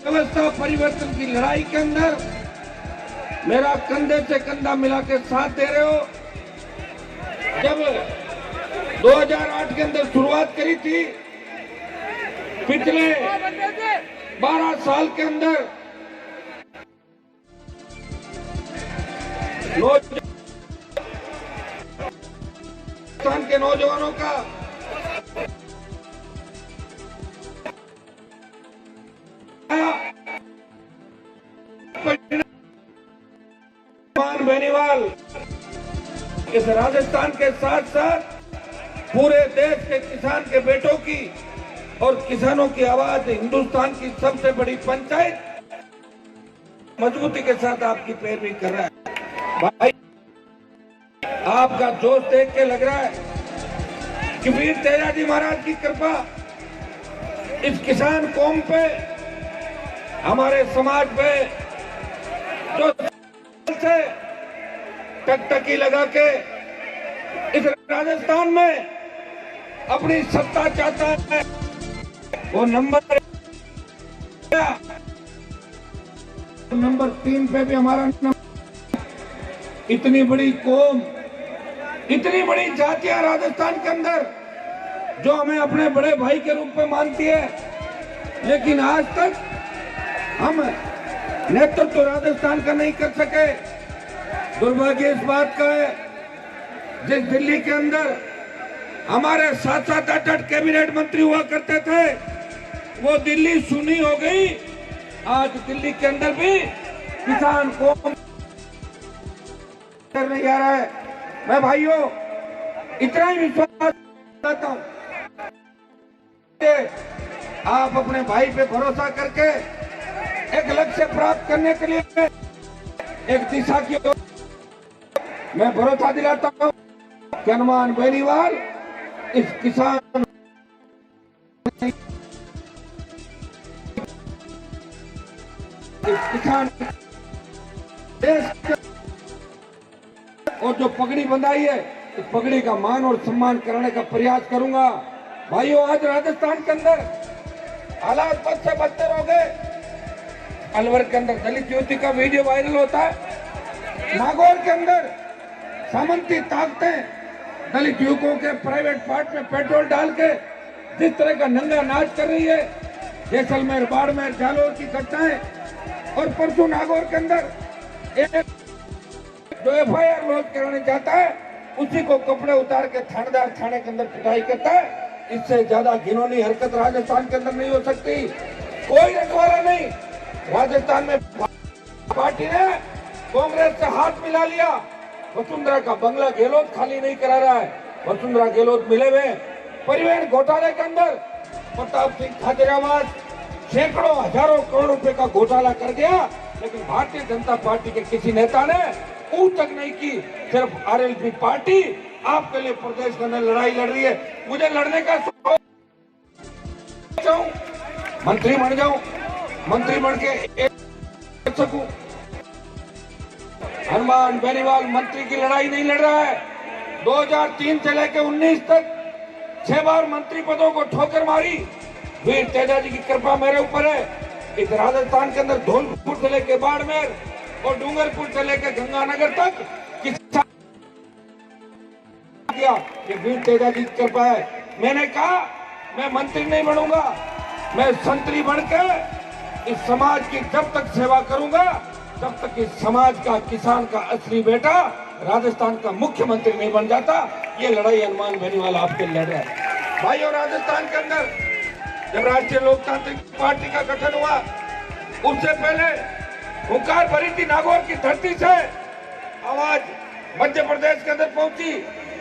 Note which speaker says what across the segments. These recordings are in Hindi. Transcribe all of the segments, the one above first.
Speaker 1: व्यवस्था परिवर्तन की लड़ाई के अंदर मेरा कंधे से कंधा मिला के साथ दे रहे हो। जब 2008 के अंदर शुरुआत करी थी, पिछले 12 साल के अंदर हिंदुस्तान के नौजवानों का बेनीवाल इस राजस्थान के साथ साथ पूरे देश के किसान के बेटों की और किसानों की आवाज हिंदुस्तान की सबसे बड़ी पंचायत मजबूती के साथ आपकी पैरवी कर रहा है। भाई, आपका जोश देख के लग रहा है कि वीर तेजाजी महाराज की कृपा इस किसान कौम पे, हमारे समाज पे जो से टकटकी लगा के इस राजस्थान में अपनी सत्ता चाहता है, वो नंबर 3 पे भी हमारा नंबर। इतनी बड़ी कौम, इतनी बड़ी जातियां राजस्थान के अंदर जो हमें अपने बड़े भाई के रूप में मानती है, लेकिन आज तक हम नेतृत्व राजस्थान का नहीं कर सके। दुर्भाग्य इस बात का है, जिस दिल्ली के अंदर हमारे 7-7 8-8 कैबिनेट मंत्री हुआ करते थे, वो दिल्ली सुनी हो गई। आज दिल्ली के अंदर भी किसान को नहीं आ रहा है। मैं भाइयों इतना ही विश्वास करता हूं, आप अपने भाई पे भरोसा करके एक लक्ष्य प्राप्त करने के लिए एक दिशा की मैं भरोसा दिलाता हूं कि हनुमान बेनीवाल इस किसान देश और जो पगड़ी बंधाई है, इस पगड़ी का मान और सम्मान करने का प्रयास करूंगा। भाइयों, आज राजस्थान के अंदर हालात बद से बदतर हो गए। अलवर के अंदर दलित युवती का वीडियो वायरल होता है, नागौर के अंदर सामंती ताकतें दलित युवकों के प्राइवेट पार्ट में पेट्रोल डाल के जिस तरह का नंगा नाच कर रही है, जैसलमेर, बाड़मेर, जालौर की घटनाएं, और परसों नागौर के अंदर एक जो FIR लॉन्च कराने जाता है, उसी को कपड़े उतार के थानेदार थाने के अंदर पिटाई करता है। इससे ज्यादा घिनौनी हरकत राजस्थान के अंदर नहीं हो सकती। कोई रखवाला नहीं। राजस्थान में पार्टी ने कांग्रेस से हाथ मिला लिया। वसुंधरा का बंगला गहलोत खाली नहीं करा रहा है। वसुंधरा गहलोत मिले हुए परिवहन घोटाले के अंदर प्रताप सिंह खाजराबाद सैकड़ों हजारों करोड़ रुपए का घोटाला कर गया, लेकिन भारतीय जनता पार्टी के किसी नेता ने ऊँ तक नहीं की। सिर्फ RLP पार्टी आपके लिए प्रदेश के अंदर लड़ाई लड़ रही है। मुझे लड़ने का मंत्री बन जाऊं, मंत्री बन के सकूं। हनुमान बेनीवाल मंत्री की लड़ाई नहीं लड़ रहा है। 2003 से लेकर 19 तक 6 बार मंत्री पदों को ठोकर मारी। वीर तेजाजी की कृपा मेरे ऊपर है। इस राजस्थान के अंदर धौलपुर से लेकर बाड़मेर और डूंगरपुर से लेकर गंगानगर तक किसान किया, ये वीर तेजाजी की कृपा है। मैंने कहा मैं मंत्री नहीं बनूंगा, मैं संतरी बनकर इस समाज की जब तक सेवा करूंगा, जब तक इस समाज का, किसान का असली बेटा राजस्थान का मुख्यमंत्री नहीं बन जाता। ये लड़ाई हनुमान बेनीवाल आपके लड़ रहा है। भाइयों, राजस्थान के अंदर जब राष्ट्रीय लोकतांत्रिक पार्टी का गठन हुआ, उससे पहले हुंकार भरी थी नागौर की धरती से आवाज मध्य प्रदेश के अंदर पहुंची,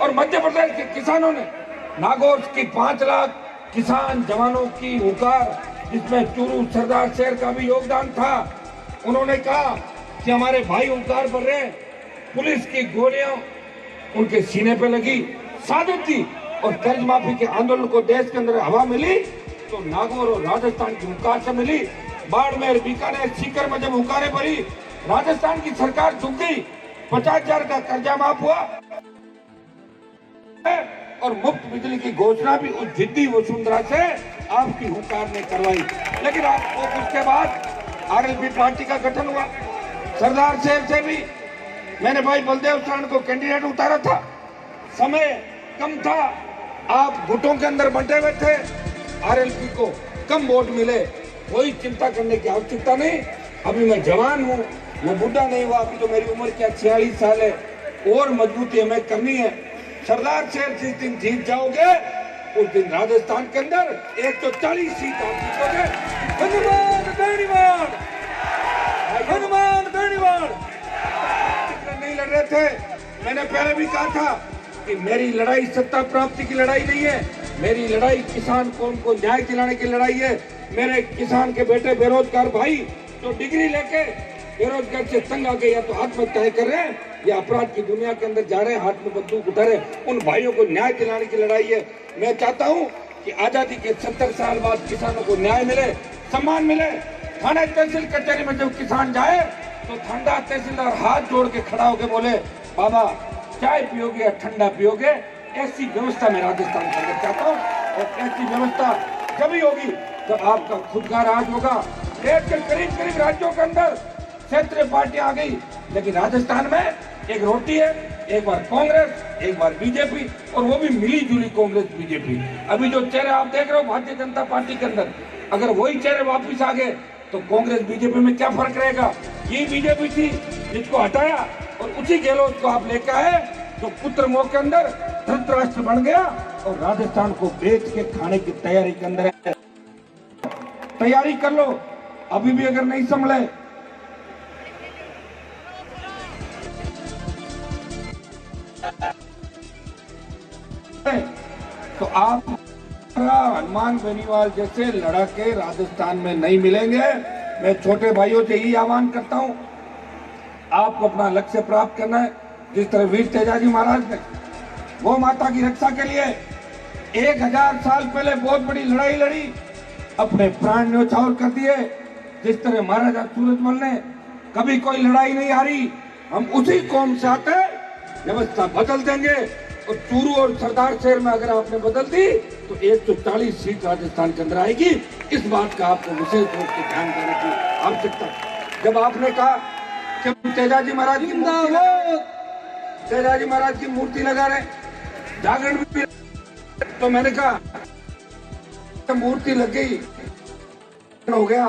Speaker 1: और मध्य प्रदेश के किसानों ने नागौर की 5 लाख किसान जवानों की हुंकार, जिसमें चूरू सरदार शेर का भी योगदान था। उन्होंने कहा कि हमारे भाई हुंकार भर रहे हैं। पुलिस की गोलियां उनके सीने पे लगी, साजिश थी, और कर्ज माफी के आंदोलन को देश के अंदर हवा मिली तो नागौर और राजस्थान की हुंकार से मिली। बाड़मेर, बीकानेर, सीकर में जब हुंकारें भरी, राजस्थान की सरकार झुक गई। 50,000 का कर्जा माफ हुआ और मुफ्त बिजली की घोषणा भी उस जिद्दी वसुंधरा से आपकी हुंकार ने करवाई। लेकिन आपको उसके बाद आरएलपी पार्टी का गठन हुआ। सरदार शहर से भी मैंने भाई बलदेव शरण को कैंडिडेट उतारा था, समय कम था, आप गुटों के अंदर बंटे हुए थे, आरएलपी को कम वोट मिले, कोई चिंता करने की आवश्यकता नहीं। अभी मैं जवान हूँ, मैं बुढ़ा नहीं हुआ, अभी तो मेरी उम्र क्या 46 साल है, और मजबूती हमें करनी है। सरदार शहर जिस दिन जीत जाओगे उस दिन राजस्थान के अंदर 140 सीट आप जीतोगे। हनुमान गढ़वाल, हनुमान गढ़वाल नहीं लड़ रहे थे। मैंने पहले भी कहा था कि मेरी लड़ाई सत्ता प्राप्ति की लड़ाई नहीं है, मेरी लड़ाई किसान कौम को न्याय दिलाने की लड़ाई है। मेरे किसान के बेटे बेरोजगार भाई तो डिग्री लेके बेरोजगार से तंग आके या तो आत्महत्या कर रहे हैं या अपराध की दुनिया के अंदर जा रहे हैं, हाथ में बंदूक उठा रहे हैं, उन भाइयों को न्याय दिलाने की लड़ाई है। मैं चाहता हूं कि आजादी के 70 साल बाद किसानों को न्याय मिले, सम्मान मिले। थाना तहसील कचहरी में जब किसान जाए तो ठंडा तहसीलदार हाथ जोड़ के खड़ा होकर बोले, बाबा चाय पियोगे या ठंडा पियोगे, ऐसी व्यवस्था मैं राजस्थान के अंदर चाहता हूँ। और ऐसी व्यवस्था जब ही होगी जब आपका खुद का राज होगा। देश के करीब करीब राज्यों के अंदर क्षेत्रीय पार्टी आ गई, लेकिन राजस्थान में एक रोटी है, एक बार कांग्रेस एक बार बीजेपी, और वो भी मिली जुली कांग्रेस बीजेपी। अभी जो चेहरे आप देख रहे हो भारतीय जनता पार्टी के अंदर, अगर वही चेहरे वापिस आ गए तो कांग्रेस बीजेपी में क्या फर्क रहेगा। यही बीजेपी थी जिसको हटाया और उसी गहलोत को आप लेकर आए जो पुत्र मोह के अंदर धृतराष्ट्र बन गया और राजस्थान को बेच के खाने की तैयारी के अंदर है। तैयारी कर लो, अभी भी अगर नहीं संभले तो आप हनुमान बेनीवाल जैसे लड़के राजस्थान में नहीं मिलेंगे। मैं छोटे भाइयों से यही आह्वान करता हूं, आपको अपना लक्ष्य प्राप्त करना है। जिस तरह वीर तेजाजी महाराज ने गौ माता की रक्षा के लिए 1000 साल पहले बहुत बड़ी लड़ाई लड़ी, अपने प्राण न्यौछावर कर दिए। जिस तरह महाराजा सूरजमल ने कभी कोई लड़ाई नहीं हारी, हम उसी कौम से आते व्यवस्था बदल देंगे। और चूरू और सरदार शहर में अगर आपने बदल दी तो 140 सीट राजस्थान के अंदर आएगी। इस बात का आपको विशेष रूप से ध्यान देने की आवश्यकता। जब आपने कहा कि तेजाजी महाराज की मूर्ति लगा रहे, जागरण भी, तो मैंने कहा मूर्ति लग गई हो गया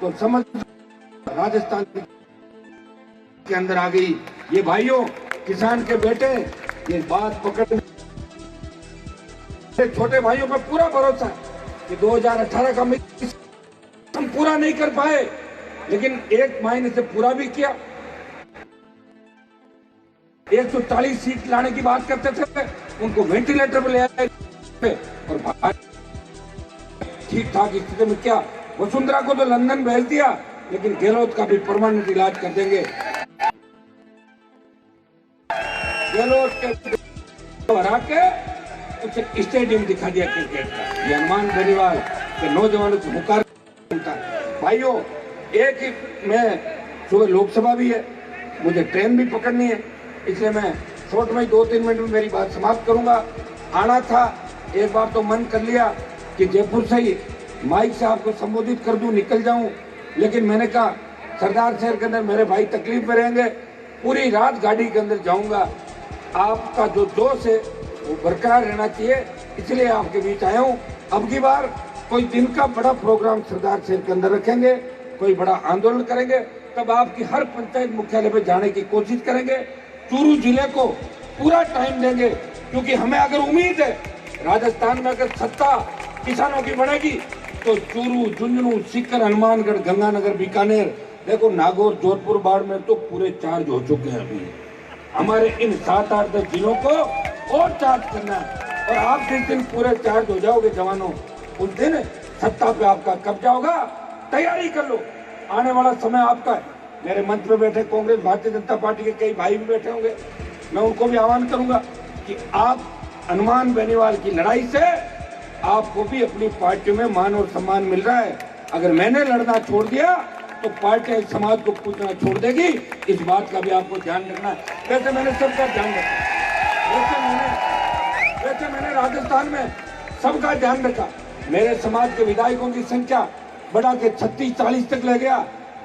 Speaker 1: तो समझ राजस्थान के अंदर आ गई। ये भाइयों किसान के बेटे ये बात पकड़, छोटे भाइयों पर पूरा भरोसा है कि 2018 का हम पूरा नहीं कर पाए, लेकिन 1 महीने से पूरा भी किया। 140 सीट लाने की बात करते थे, उनको वेंटिलेटर पर ले आए और ठीक ठाक स्थिति में क्या, वसुंधरा को तो लंदन भेज दिया, लेकिन गहलोत का भी परमानेंट इलाज कर देंगे। गहलोत के हरा के उसे स्टेडियम दिखा दिया क्रिकेट का। ये हनुमान बेनीवाल के नौजवानों को मुकार भाइयों। एक ही मैं सुबह लोकसभा भी है, मुझे ट्रेन भी पकड़नी है, इसलिए मैं शॉर्ट में 2-3 मिनट में मेरी बात समाप्त करूंगा। आना था, एक बार तो मन कर लिया कि जयपुर से ही माइक से आपको संबोधित कर दूं, निकल जाऊं, लेकिन मैंने कहा सरदार शहर के अंदर मेरे भाई तकलीफ में रहेंगे, पूरी रात गाड़ी के अंदर जाऊंगा। आपका जो जोश है वो बरकरार रहना चाहिए, इसलिए आपके बीच आया हूँ। अब की बार कोई दिन का बड़ा प्रोग्राम सरदार शहर के अंदर रखेंगे, कोई बड़ा आंदोलन करेंगे, तब आपकी हर पंचायत मुख्यालय पे जाने की कोशिश करेंगे। चूरू जिले को पूरा टाइम देंगे, क्योंकि हमें अगर उम्मीद है राजस्थान में अगर सत्ता किसानों की बढ़ेगी तो चूरू, झुंझुनू, सीकर, हनुमानगढ़, गंगानगर, बीकानेर, देखो नागौर, जोधपुर, बाड़मेर तो पूरे चार्ज हो चुके हैं। अभी हमारे इन 7-8-10 जिलों को और चार्ज करना है, और आप जिस दिन पूरे चार्ज हो जाओगे जवानों, उस दिन सत्ता पे आपका कब्जा होगा। तैयारी कर लो, आने वाला समय आपका है। मेरे मंच में बैठे कांग्रेस भारतीय जनता पार्टी के कई भाई भी बैठे होंगे, मैं उनको भी आह्वान करूंगा कि आप हनुमान बेनीवाल की लड़ाई से आपको भी अपनी पार्टियों में मान और सम्मान मिल रहा है। अगर मैंने लड़ना छोड़ दिया तो पार्टी समाज को पूछना छोड़ देगी, इस बात का भी आपको ध्यान रखना है। वैसे मैंने सबका ध्यान रखा, वैसे मैंने राजस्थान में सबका ध्यान रखा। मेरे समाज के विधायकों की संख्या बढ़ा के 36-40 तक ले गया।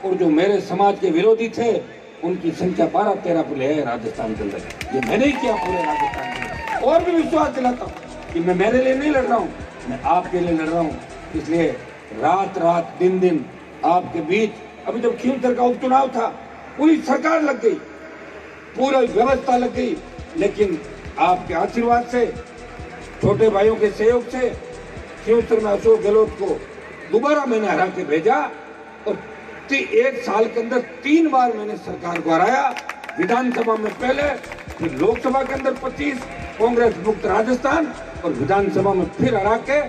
Speaker 1: और जो मेरे समाज के विरोधी थे उनकी संख्या 12-13 पुले है राजस्थान के अंदर। ये मैंने ही किया पूरे राजस्थान में। और भी विश्वास दिलाता हूँ कि मैं मेरे लिए नहीं लड़ रहा हूँ, मैं आपके लिए लड़ रहा हूँ। इसलिए रात रात दिन दिन आपके बीच, अभी जब खीमसर का उपचुनाव था पूरी सरकार लग गई, पूरी व्यवस्था लग गई, लेकिन आपके आशीर्वाद से, छोटे भाइयों के सहयोग से खीमसर में अशोक गहलोत को दोबारा मैंने हरा के भेजा और 1 साल के अंदर 3 बार मैंने सरकार को हराया। विधानसभा में पहले, फिर लोकसभा के अंदर 25 कांग्रेस मुक्त राजस्थान, और विधानसभा में फिर हरा के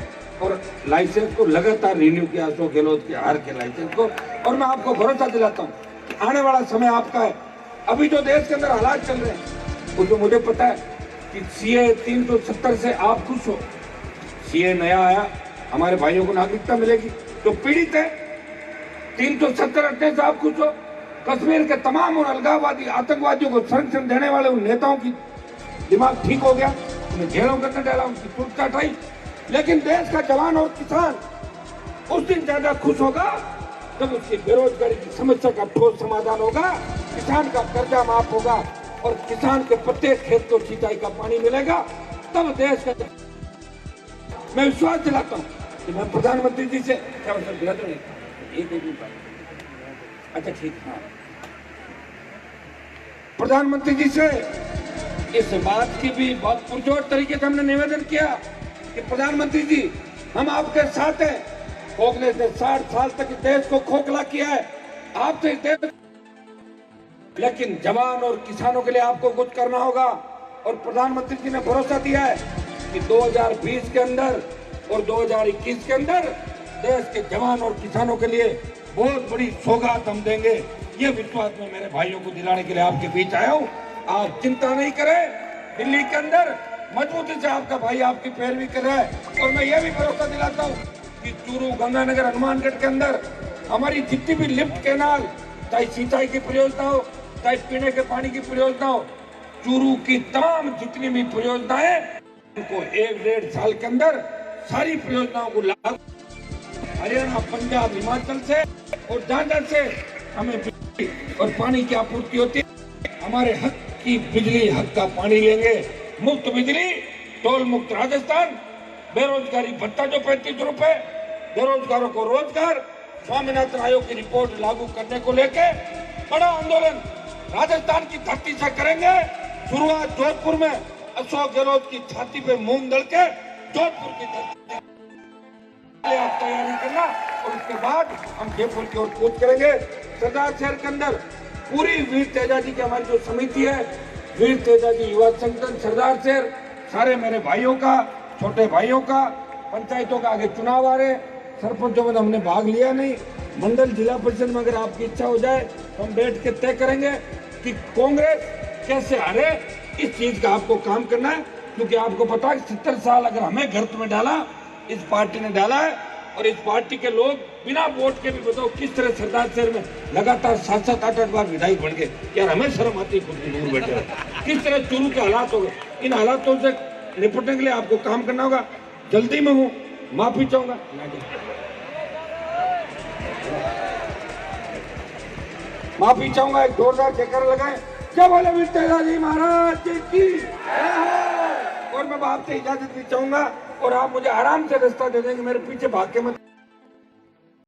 Speaker 1: और लाइसेंस को लगातार रिन्यू किया अशोक गहलोत के हार के लाइसेंस को। और मैं आपको भरोसा दिलाता हूँ कि आने वाला समय आपका है। अभी जो देश के अंदर हालात चल रहे हैं वो तो मुझे पता है कि सीए 370 से आप खुश हो। सीए नया आया, हमारे भाइयों को नागरिकता मिलेगी, जो पीड़ित है 370 हटने से आप खुश हो। कश्मीर के तमाम उन अलगाववादी आतंकवादियों को संरक्षण देने वाले उन नेताओं की दिमाग ठीक हो गया, उन्हें जेलों के अंदर डाला, उनकी सुरक्षा हटाई। लेकिन देश का जवान और किसान उस दिन ज्यादा खुश होगा जब उसकी बेरोजगारी की समस्या का ठोस समाधान होगा, किसान का कर्जा माफ होगा और किसान के प्रत्येक खेत को सिंचाई का पानी मिलेगा। तब देश का मैं विश्वास दिलाता हूँ कि मैं प्रधानमंत्री जी से क्या दिलाता हूँ। अच्छा ठीक, हाँ, प्रधानमंत्री जी से इस बात की भी बहुत पुरजोर तरीके से हमने निवेदन किया कि प्रधानमंत्री जी हम आपके साथ हैं। खोखले से 60 साल तक देश को खोखला किया है आपसे देश, लेकिन जवान और किसानों के लिए आपको कुछ करना होगा। और प्रधानमंत्री जी ने भरोसा दिया है कि 2020 के अंदर और 2021 के अंदर देश के जवान और किसानों के लिए बहुत बड़ी सौगात हम देंगे। ये विश्वास में मेरे भाइयों को दिलाने के लिए आपके बीच आया हूँ। आप चिंता नहीं करें, दिल्ली के अंदर मजबूती से आपका भाई आपकी पैरवी कर रहा है। और मैं ये भी भरोसा दिलाता हूँ कि चूरू, गंगानगर, हनुमानगढ़ के अंदर हमारी जितनी भी लिफ्ट कैनाल, चाहे सिंचाई की परियोजना हो, चाहे पीने के पानी की परियोजना हो, चूरू की तमाम जितनी भी परियोजनाएं उनको 1-1.5 साल के अंदर सारी परियोजनाओं को लागू, हरियाणा, पंजाब, हिमाचल से और झारखंड से हमें बिजली और पानी की आपूर्ति होती है। हमारे हक की बिजली, हक का पानी लेंगे, मुफ्त बिजली, टोल मुक्त राजस्थान, बेरोजगारी भत्ता जो 35 रुपए, बेरोजगारों को रोजगार, स्वामीनाथन आयोग की रिपोर्ट लागू करने को लेके बड़ा आंदोलन राजस्थान की धरती से करेंगे। शुरुआत जोधपुर में, अशोक गहलोत की छाती पे मूंग दल के जोधपुर की धरती आप तैयारी करना, और उसके बाद हम जयपुर की ओर कूच करेंगे। सरदार शहर के अंदर पूरी वीर तेजा जी की हमारी जो समिति है, वीर तेजा जी युवा संगठन सरदार शहर, सारे मेरे भाइयों का, छोटे भाइयों का, पंचायतों का आगे चुनाव आ रहे, सरपंचों में हमने भाग लिया नहीं, मंडल जिला परिषद में अगर आपकी इच्छा हो जाए तो हम बैठ के तय करेंगे कि कांग्रेस कैसे हारे। इस चीज का आपको काम करना है, क्योंकि आपको पता है 70 साल अगर हमें गर्त में डाला, इस पार्टी ने डाला है, और इस पार्टी के लोग बिना वोट के भी बताओ किस तरह सरदार शहर में लगातार 7-7, 8-8 बार विधायक बन गए। यार हमें शर्म आती है, खुद दूर बैठे किस तरह चूरू के हालात हो गए। इन हालातों से निपटने के लिए आपको काम करना होगा। जल्दी में हूँ, माफी चाहूंगा। माफी चाहूंगा, एक जोरदार जयकारा लगाएं। क्या बोले वीर तेजा जी महाराज की। और मैं आपसे इजाजत भी चाहूंगा, और आप मुझे आराम से रास्ता दे देंगे, मेरे पीछे भाग के मत